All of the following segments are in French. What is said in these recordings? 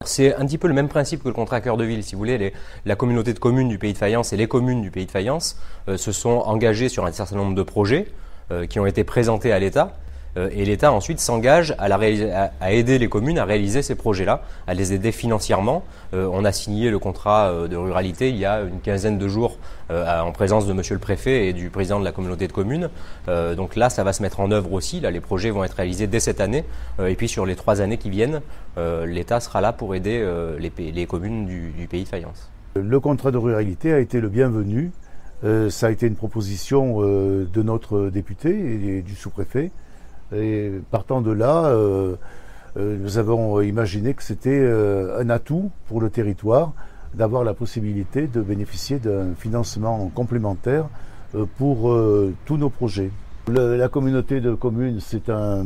C'est un petit peu le même principe que le contrat cœur de ville, si vous voulez. La communauté de communes du Pays de Fayence et les communes du Pays de Fayence se sont engagées sur un certain nombre de projets qui ont été présentés à l'État. Et l'État ensuite s'engage à aider les communes à réaliser ces projets-là, à les aider financièrement. On a signé le contrat de ruralité il y a une quinzaine de jours en présence de monsieur le préfet et du président de la communauté de communes. Donc là, ça va se mettre en œuvre aussi. Là, les projets vont être réalisés dès cette année. Et puis sur les 3 années qui viennent, l'État sera là pour aider les communes du Pays de Fayence. Le contrat de ruralité a été le bienvenu. Ça a été une proposition de notre député et du sous-préfet. Et partant de là, nous avons imaginé que c'était un atout pour le territoire d'avoir la possibilité de bénéficier d'un financement complémentaire pour tous nos projets. La communauté de communes, c'est un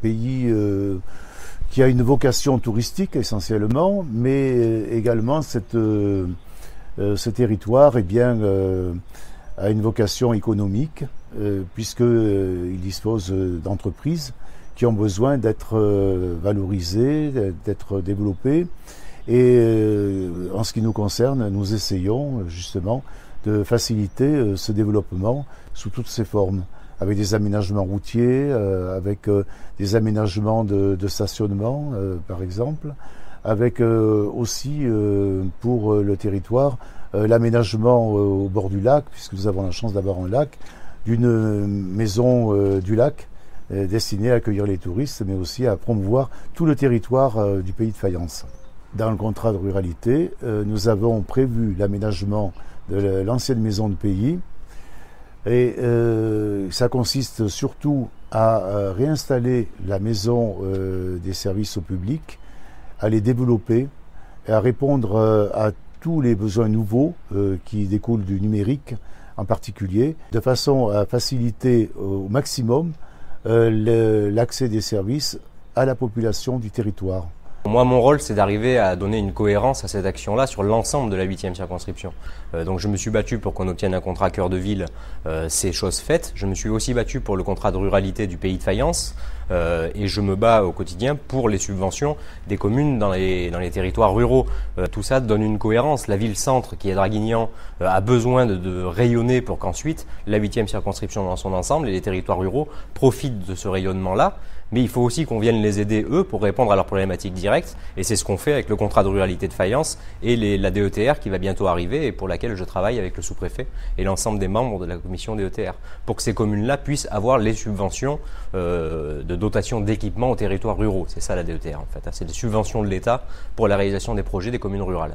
pays qui a une vocation touristique essentiellement, mais également ce territoire a une vocation économique, puisqu'il dispose d'entreprises qui ont besoin d'être valorisées, d'être développées. Et en ce qui nous concerne, nous essayons justement de faciliter ce développement sous toutes ses formes, avec des aménagements routiers, avec des aménagements de stationnement, par exemple, avec aussi pour le territoire l'aménagement au bord du lac, puisque nous avons la chance d'avoir un lac, d'une maison du lac destinée à accueillir les touristes, mais aussi à promouvoir tout le territoire du Pays de Fayence. Dans le contrat de ruralité, nous avons prévu l'aménagement de l'ancienne maison de pays, et ça consiste surtout à réinstaller la maison des services au public, à les développer et à répondre à tous les besoins nouveaux qui découlent du numérique en particulier, de façon à faciliter au maximum l'accès des services à la population du territoire. Moi, mon rôle, c'est d'arriver à donner une cohérence à cette action-là sur l'ensemble de la 8e circonscription. Donc je me suis battu pour qu'on obtienne un contrat cœur de ville, c'est chose faite. Je me suis aussi battu pour le contrat de ruralité du Pays de Fayence et je me bats au quotidien pour les subventions des communes dans les territoires ruraux. Tout ça donne une cohérence. La ville-centre, qui est Draguignan, a besoin de rayonner pour qu'ensuite la 8e circonscription dans son ensemble et les territoires ruraux profitent de ce rayonnement-là. Mais il faut aussi qu'on vienne les aider, eux, pour répondre à leurs problématiques directes. Et c'est ce qu'on fait avec le contrat de ruralité de Fayence et la DETR qui va bientôt arriver et pour laquelle je travaille avec le sous-préfet et l'ensemble des membres de la commission DETR. Pour que ces communes-là puissent avoir les subventions de dotation d'équipement aux territoires ruraux. C'est ça la DETR en fait. C'est des subventions de l'État pour la réalisation des projets des communes rurales.